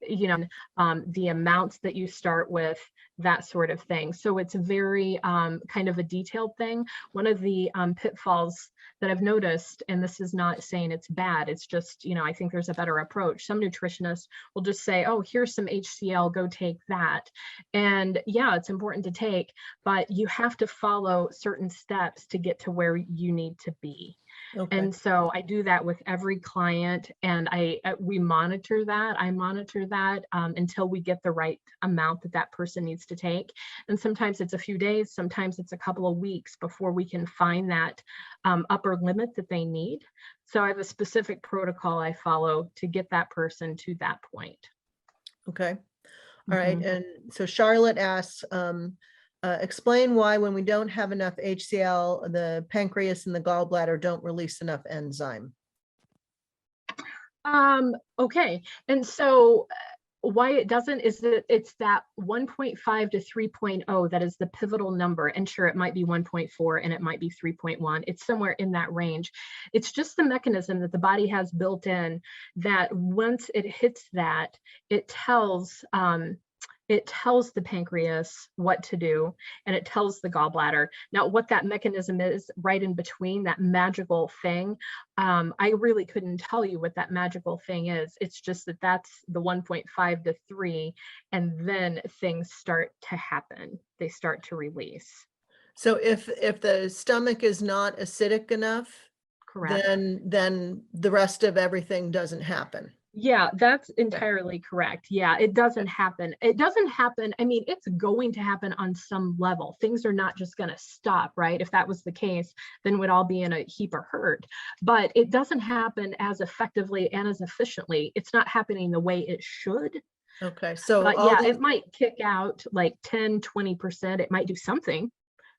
you know, the amounts that you start with, that sort of thing. So it's very kind of a detailed thing. One of the pitfalls that I've noticed, and this is not saying it's bad, it's just, you know, I think there's a better approach. Some nutritionists will just say, oh, here's some HCl, go take that. And yeah, it's important to take, but you have to follow certain steps to get to where you need to be. And so I do that with every client, and we monitor that. I monitor that until we get the right amount that person needs to take. And sometimes it's a few days, sometimes it's a couple of weeks before we can find that upper limit that they need. So I have a specific protocol I follow to get that person to that point. Okay. All right. And so Charlotte asks, explain why when we don't have enough HCl, the pancreas and the gallbladder don't release enough enzyme. Okay. And so why it doesn't is that it's that 1.5 to 3.0 that is the pivotal number. And sure, it might be 1.4 and it might be 3.1. It's somewhere in that range. It's just the mechanism that the body has built in that once it hits that, it tells the pancreas what to do, and it tells the gallbladder. Now, what that mechanism is right in between, that magical thing, I really couldn't tell you what that magical thing is. It's just that that's the 1.5 to 3, and then things start to happen. They start to release. So if the stomach is not acidic enough, correct, then the rest of everything doesn't happen. Yeah, that's entirely correct. Yeah, it doesn't happen. It doesn't happen. I mean, it's going to happen on some level. Things are not just going to stop, right? If that was the case, then we'd all be in a heap of hurt. But it doesn't happen as effectively and as efficiently. It's not happening the way it should. Okay, so yeah, it might kick out like 10, 20%. It might do something,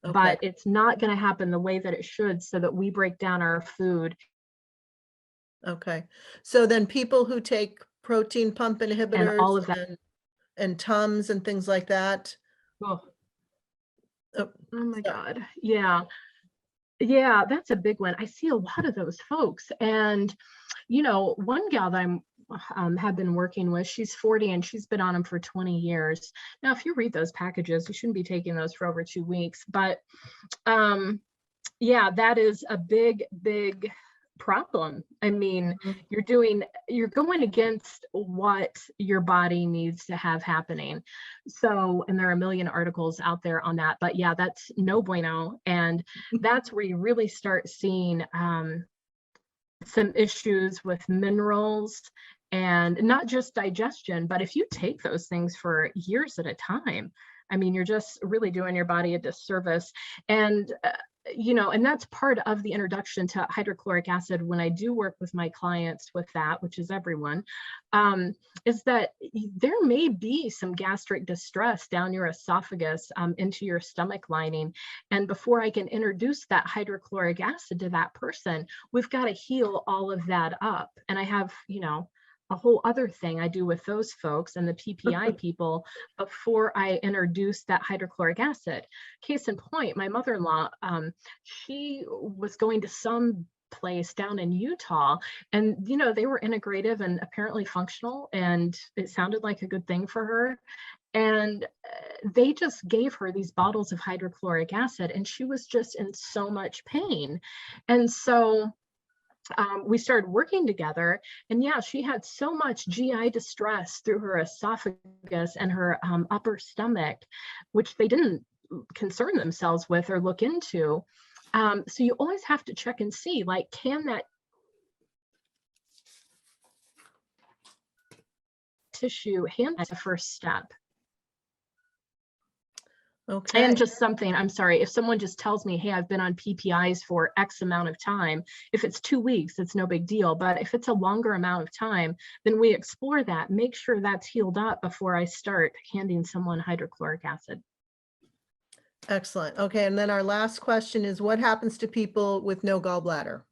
but it's not going to happen the way that it should, so that we break down our food. Okay, so then people who take protein pump inhibitors and all of that, and Tums and things like that. Oh my God. Yeah. Yeah, that's a big one. I see a lot of those folks. And, you know, one gal that I'm have been working with, she's 40 and she's been on them for 20 years. Now, if you read those packages, you shouldn't be taking those for over 2 weeks. But yeah, that is a big problem. I mean, Mhm. you're going against what your body needs to have happening. So, and there are a million articles out there on that, but yeah, that's no bueno. And that's where you really start seeing some issues with minerals and not just digestion, but if you take those things for years at a time, I mean, you're just really doing your body a disservice. And and that's part of the introduction to hydrochloric acid when I do work with my clients with that, which is everyone, is that there may be some gastric distress down your esophagus into your stomach lining. And before I can introduce that hydrochloric acid to that person, we've got to heal all of that up. And I have, a whole other thing I do with those folks and the PPI people before I introduce that hydrochloric acid. Case in point, my mother-in-law, she was going to some place down in Utah, and they were integrative and apparently functional, and it sounded like a good thing for her. And they just gave her these bottles of hydrochloric acid, and she was just in so much pain. And so we started working together, and yeah, she had so much GI distress through her esophagus and her upper stomach, which they didn't concern themselves with or look into. So you always have to check and see, like, can that tissue handle the first step? Okay. And just something, I'm sorry, if someone just tells me, hey, I've been on PPIs for X amount of time, if it's 2 weeks, it's no big deal. But if it's a longer amount of time, then we explore that, make sure that's healed up before I start handing someone hydrochloric acid. Excellent. Okay. And then our last question is, what happens to people with no gallbladder?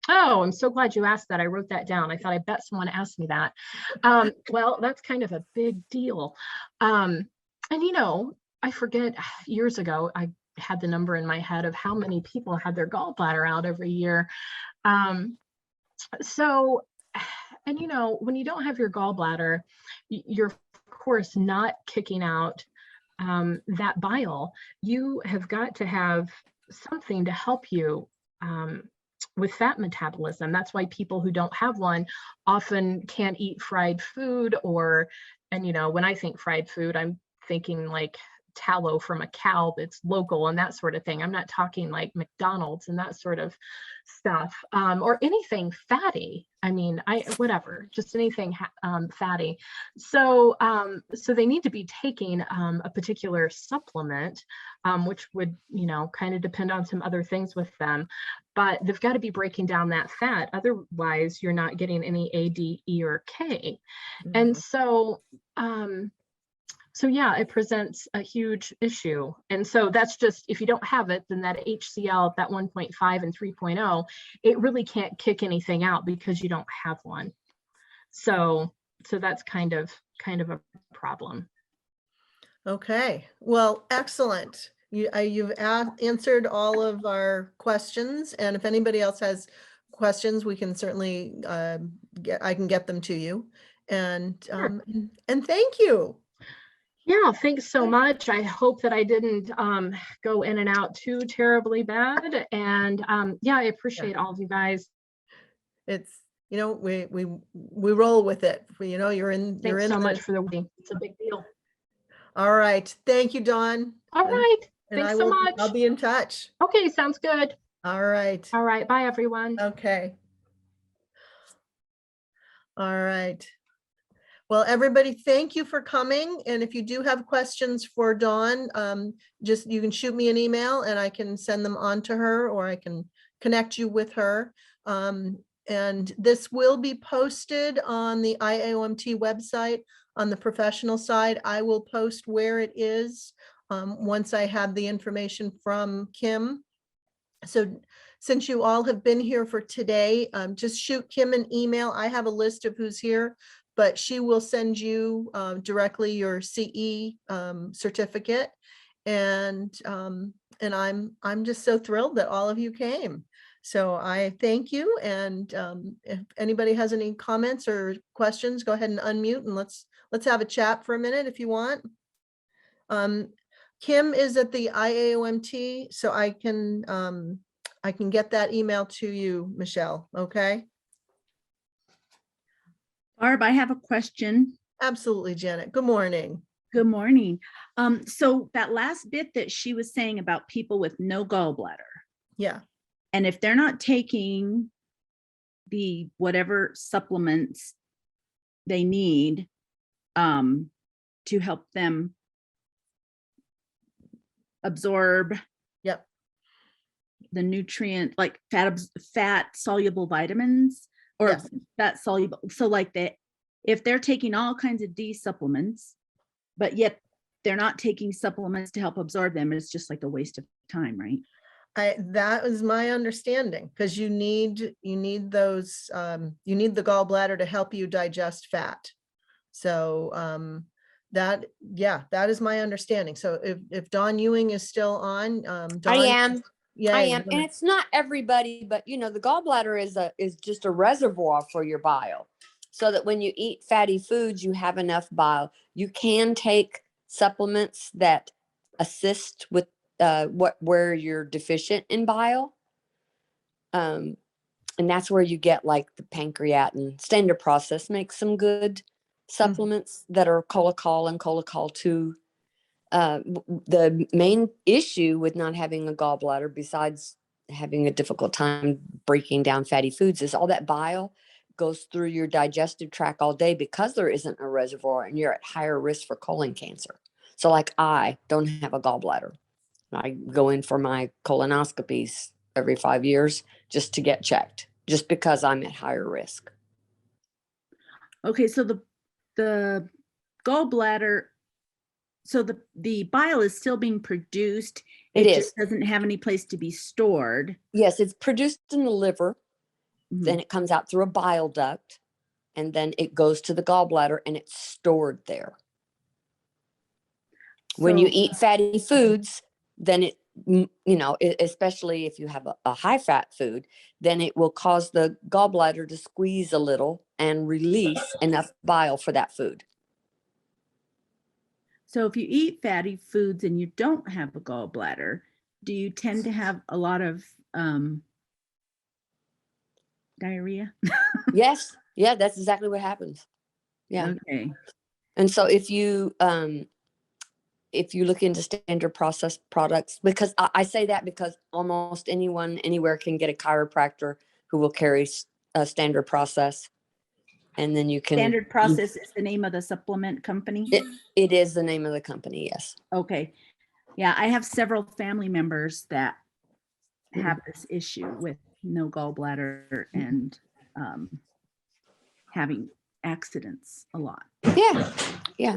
Oh, I'm so glad you asked that. I wrote that down. I thought I bet someone asked me that. Well, that's kind of a big deal. And I forget, years ago, I had the number in my head of how many people had their gallbladder out every year. So, and when you don't have your gallbladder, you're of course not kicking out that bile. You have got to have something to help you with fat metabolism. That's why people who don't have one often can't eat fried food, and when I think fried food, I'm thinking like tallow from a cow that's local and that sort of thing. I'm not talking like McDonald's and that sort of stuff, or anything fatty. I mean, whatever, just anything fatty. So they need to be taking a particular supplement, which would kind of depend on some other things with them, but they've got to be breaking down that fat. Otherwise, you're not getting any A, D, E, or K. And so yeah, it presents a huge issue. And so that's just, if you don't have it, then that HCl, that 1.5 and 3.0, it really can't kick anything out because you don't have one. So that's kind of a problem. Okay, well, excellent. You've answered all of our questions, and if anybody else has questions, we can certainly I can get them to you. And Sure. and thank you. Yeah, thanks so much. I hope that I didn't go in and out too terribly bad. And yeah, I appreciate all of you guys. It's we roll with it. You're in Thanks so much this. for the week. It's a big deal. All right, thank you, Dawn. All right, And thanks so much. I'll be in touch. Okay, sounds good. All right. All right, bye everyone. Okay. All right. Well, everybody, thank you for coming. And if you do have questions for Dawn, you can shoot me an email and I can send them on to her, or I can connect you with her. And this will be posted on the IAOMT website on the professional side. I will post where it is once I have the information from Kim. So since you all have been here for today, just shoot Kim an email. I have a list of who's here, but she will send you directly your CE certificate. And I'm just so thrilled that all of you came. So I thank you. And if anybody has any comments or questions, go ahead and unmute and let's have a chat for a minute if you want. Kim is at the IAOMT, so I can I can get that email to you, Michelle, okay? Barb, I have a question. Absolutely, Janet. Good morning. Good morning. So that last bit that she was saying about people with no gallbladder, Yeah, and if they're not taking the whatever supplements they need to help them absorb yep, the nutrient, like fat soluble vitamins or Yes. fat soluble. So like that, if they're taking all kinds of D supplements, but yet they're not taking supplements to help absorb them, it's just like a waste of time, right? that was my understanding, because you need those, you need the gallbladder to help you digest fat. So that, yeah, that is my understanding. So if Dawn Ewing is still on, I Dawn, am. yeah, I you am. And wanna- it's not everybody, but you know, the gallbladder is just a reservoir for your bile. So that when you eat fatty foods, you have enough bile. You can take supplements that assist with where you're deficient in bile. And that's where you get like the pancreatin. Standard Process makes some good supplements that are Colacol and Colacol 2. The main issue with not having a gallbladder, besides having a difficult time breaking down fatty foods, is all that bile goes through your digestive tract all day because there isn't a reservoir and you're at higher risk for colon cancer. So like I don't have a gallbladder. I go in for my colonoscopies every 5 years just to get checked, just because I'm at higher risk. Okay, so the gallbladder, so the bile is still being produced. It is. Just doesn't have any place to be stored. Yes, it's produced in the liver. Mhm. Then it comes out through a bile duct, and then it goes to the gallbladder and it's stored there. When you So- eat fatty foods, then especially if you have a high fat food, then it will cause the gallbladder to squeeze a little and release enough bile for that food. So if you eat fatty foods and you don't have a gallbladder, do you tend to have a lot of diarrhea? Yes. Yeah, that's exactly what happens. Yeah. Okay. And so if you look into Standard Process products, because I say that because almost anyone anywhere can get a chiropractor who will carry a Standard Process, and then you can. Standard Process is the name of the supplement company? It is the name of the company. Yes. Okay. Yeah, I have several family members that have this issue with no gallbladder and having accidents a lot. Yeah. Yeah.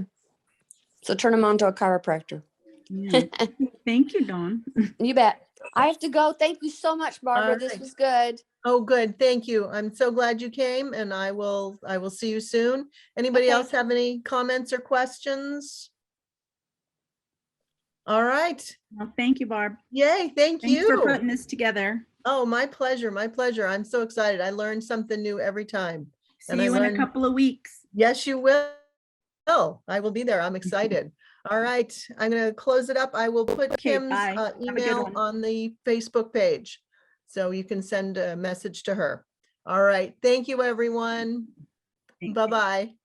So turn them on to a chiropractor. Yeah. Thank you, Dawn. You bet. I have to go. Thank you so much, Barbara. All This right. was good. Oh, good. Thank you. I'm so glad you came, and I will see you soon. Anybody Okay. else have any comments or questions? All right. Well, thank you, Barb. Yay, thank Thanks for you. putting this together. Oh, my pleasure, my pleasure. I'm so excited. I learn something new every time. And See I you in a learned- couple of weeks. Yes, you will. I will be there. I'm excited. All right, I'm gonna close it up. I will put Okay, Kim's bye. Have a good email one. on the Facebook page, so you can send a message to her. All right, thank you, everyone. Thank you. Bye-bye.